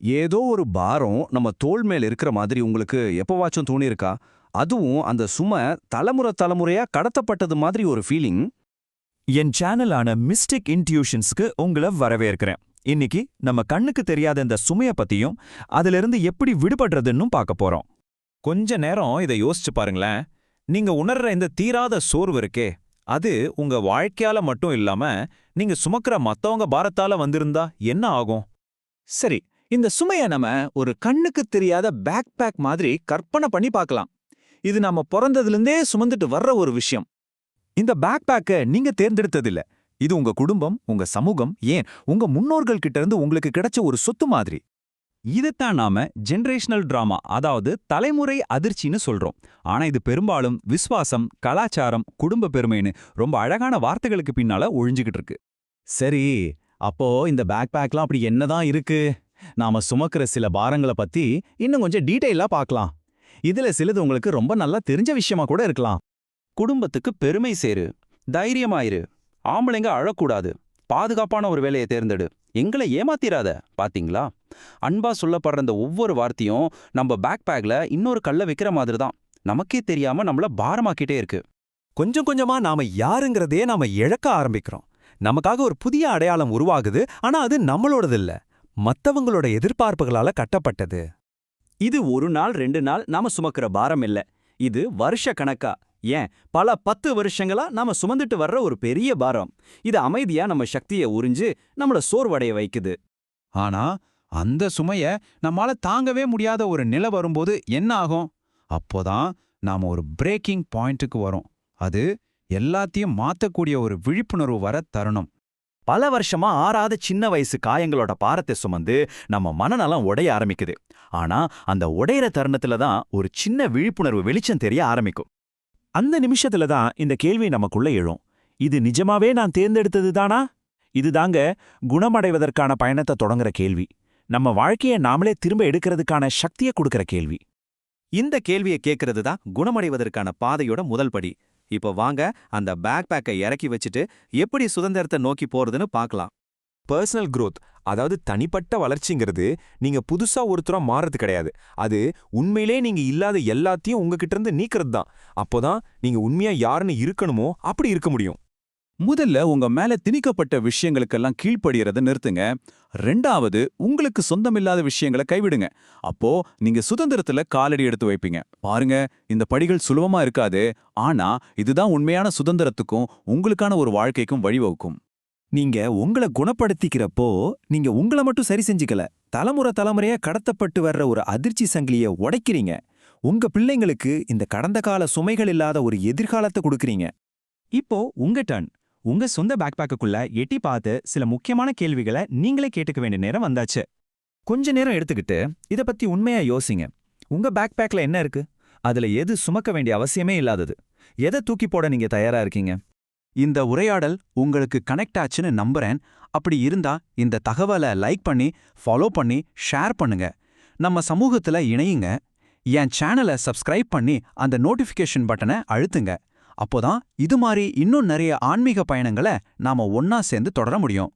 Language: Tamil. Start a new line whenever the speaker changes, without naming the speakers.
ஏதோ ஒரு பாரம் நம்ம தோள் மேல இருக்கிற மாதிரி உங்களுக்கு எப்பவாச்சும் தோணியிருக்கா? அதுவும் அந்த சுமை தலைமுறை தலைமுறையா கடத்தப்பட்டது மாதிரி ஒரு ஃபீலிங்.
என் சேனலான மிஸ்டிக் இன்ட்யூஷன்ஸ்க்கு உங்களை வரவேற்கிறேன். இன்னைக்கு நம்ம கண்ணுக்கு தெரியாத இந்த சுமைய பத்தியும் அதிலிருந்து எப்படி விடுபடுறதுன்னு பார்க்க போறோம்.
கொஞ்ச நேரம் இதை யோசிச்சு பாருங்களேன். நீங்க உணர்ற இந்த தீராத சோர்வு இருக்கே, அது உங்க வாழ்க்கையால மட்டும் இல்லாம நீங்க சுமக்கிற மத்தவங்க பாரத்தால வந்திருந்தா என்ன ஆகும்?
சரி, இந்த சுமைய நம்ம ஒரு கண்ணுக்கு தெரியாத பேக் பேக் மாதிரி கற்பனை பண்ணி பார்க்கலாம். இது நம்ம பிறந்ததிலிருந்தே சுமந்துட்டு வர்ற ஒரு விஷயம்.
இந்த பேக் பேக்கை நீங்க தேர்ந்தெடுத்ததில்ல. இது உங்க குடும்பம், உங்க சமூகம், ஏன் உங்க முன்னோர்கள் கிட்ட இருந்து உங்களுக்கு கிடைச்ச ஒரு சொத்து மாதிரி. இதைத்தான் நாம ஜெனரேஷனல் டிராமா, அதாவது தலைமுறை அதிர்ச்சின்னு சொல்றோம். ஆனா இது பெரும்பாலும் விசுவாசம், கலாச்சாரம், குடும்ப பெருமைன்னு ரொம்ப அழகான வார்த்தைகளுக்கு பின்னால ஒழிஞ்சுகிட்டு இருக்கு.
சரி, அப்போ இந்த பேக் பேக்லாம் அப்படி என்னதான் இருக்கு? நாம சுமக்கிற சில பாரங்களை பத்தி இன்னும் கொஞ்சம் டீட்டெயிலா பார்க்கலாம். இதுல சிலது உங்களுக்கு ரொம்ப நல்லா தெரிஞ்ச விஷயமா கூட இருக்கலாம்.
குடும்பத்துக்கு பெருமை சேரு, தைரியமாயிரு, ஆம்பளைங்க அழக்கூடாது, பாதுகாப்பான ஒரு வேலையை தேர்ந்தெடு, எங்களை ஏமாத்திராத. பாத்தீங்களா, அன்பா சொல்லப்படுற இந்த ஒவ்வொரு வார்த்தையும் நம்ம பேக் பேக்ல இன்னொரு கல்ல வைக்கிற மாதிரி தான். நமக்கே தெரியாம நம்மள பாரமாக்கிட்டே இருக்கு.
கொஞ்சம் கொஞ்சமா நாம யாருங்கிறதே நாம இழக்க ஆரம்பிக்கிறோம். நமக்காக ஒரு புதிய அடையாளம் உருவாகுது, ஆனா அது நம்மளோடது இல்ல, மத்தவங்களோட எதிர்பார்ப்புகளால கட்டப்பட்டது.
இது ஒரு நாள் 2 நாள் நாம சுமக்கிற பாரம் இல்ல. இது வருஷ கணக்கா, ஏன் பல 10 வருஷங்களா நாம சுமந்துட்டு வர்ற ஒரு பெரிய பாரம். இது அமைதியா நம்ம சக்தியை உறிஞ்சு நம்மள சோர்வடைய வைக்குது.
ஆனா அந்த சுமைய நம்மால தாங்கவே முடியாத ஒரு நிலை வரும்போது என்ன ஆகும்? அப்போதான் நாம ஒரு பிரேக்கிங் பாயிண்ட்டுக்கு வரோம். அது எல்லாத்தையும் மாத்தக்கூடிய ஒரு விழிப்புணர்வு வர தருணம்.
பல வருஷமா ஆறாத சின்ன வயசு காயங்களோட பாரத்தை சுமந்து நம்ம மனநலம் உடைய ஆரம்பிக்குது. ஆனா அந்த உடையிற தருணத்துல தான் ஒரு சின்ன விழிப்புணர்வு வெளிச்சம் தெரிய ஆரம்பிக்கும். அந்த நிமிஷத்துல தான் இந்த கேள்வி நமக்குள்ள எழும். இது நிஜமாவே நான் தேர்ந்தெடுத்தது தானா? இதுதாங்க குணமடைவதற்கான பயணத்தை தொடங்குற கேள்வி. நம்ம வாழ்க்கையை நாமளே திரும்ப எடுக்கிறதுக்கான சக்தியை கொடுக்கிற கேள்வி.
இந்த கேள்வியை கேட்கறது தான் குணமடைவதற்கான பாதையோட முதல் படி. இப்போ வாங்க அந்த பேக் பேக்கை இறக்கி வச்சுட்டு எப்படி சுதந்திரத்தை நோக்கி போறதுன்னு பார்க்கலாம்.
பர்சனல் growth, அதாவது தனிப்பட்ட வளர்ச்சிங்கிறது நீங்க புதுசா ஒருத்தரா மாறது கிடையாது. அது உண்மையிலே நீங்க இல்லாத எல்லாத்தையும் உங்ககிட்ட இருந்து நீக்கிறது தான். அப்போதான் நீங்க உண்மையா யாருன்னு இருக்கணுமோ அப்படி இருக்க முடியும்.
முதல்ல உங்க மேல திணிக்கப்பட்ட விஷயங்களுக்கெல்லாம் கீழ்ப்படியறத நிறுத்துங்க. 2வது, உங்களுக்கு சொந்தமில்லாத விஷயங்களை கைவிடுங்க. அப்போ நீங்க சுதந்திரத்துல காலடி எடுத்து வைப்பீங்க. பாருங்க, இந்த படிகள் சுலபமா இருக்காது. ஆனா இதுதான் உண்மையான சுதந்திரத்துக்கும் உங்களுக்கான ஒரு வாழ்க்கைக்கும் வழிவகுக்கும்.
நீங்க உங்களை குணப்படுத்திக்கிறப்போ நீங்க உங்களை மட்டும் சரி செஞ்சுக்கல, தலைமுறை தலைமுறையா கடத்தப்பட்டு வர்ற ஒரு அதிர்ச்சி சங்கிலிய உடைக்கிறீங்க. உங்க பிள்ளைங்களுக்கு இந்த கடந்த கால சுமைகள் இல்லாத ஒரு எதிர்காலத்தை கொடுக்கறீங்க.
இப்போ உங்க டர்ன். உங்க சொந்த பேக் பேக்குக்குள்ள எட்டி பார்த்து சில முக்கியமான கேள்விகளை நீங்களே கேட்டுக்க வேண்டிய நேரம் வந்தாச்சு.
கொஞ்ச நேரம் எடுத்துக்கிட்டு இத பத்தி உண்மையா யோசிங்க. உங்க பேக் பேக்ல என்ன இருக்கு? அதுல எது சுமக்க வேண்டிய அவசியமே இல்லாதது? எதை தூக்கி போட நீங்க தயாரா இருக்கீங்க?
இந்த உரையாடல் உங்களுக்கு கனெக்ட் ஆச்சுன்னு நம்புறேன். அப்படி இருந்தா இந்த தகவலை லைக் பண்ணி, ஃபாலோ பண்ணி, ஷேர் பண்ணுங்க. நம்ம சமூகத்துல இணையுங்க. என் சேனலை சப்ஸ்கிரைப் பண்ணி அந்த நோட்டிஃபிகேஷன் பட்டனை அழுத்துங்க. அப்போதான் இது மாதிரி இன்னும் நிறைய ஆன்மீக பயணங்களை நாம ஒன்னா சேர்ந்து தொடர முடியும்.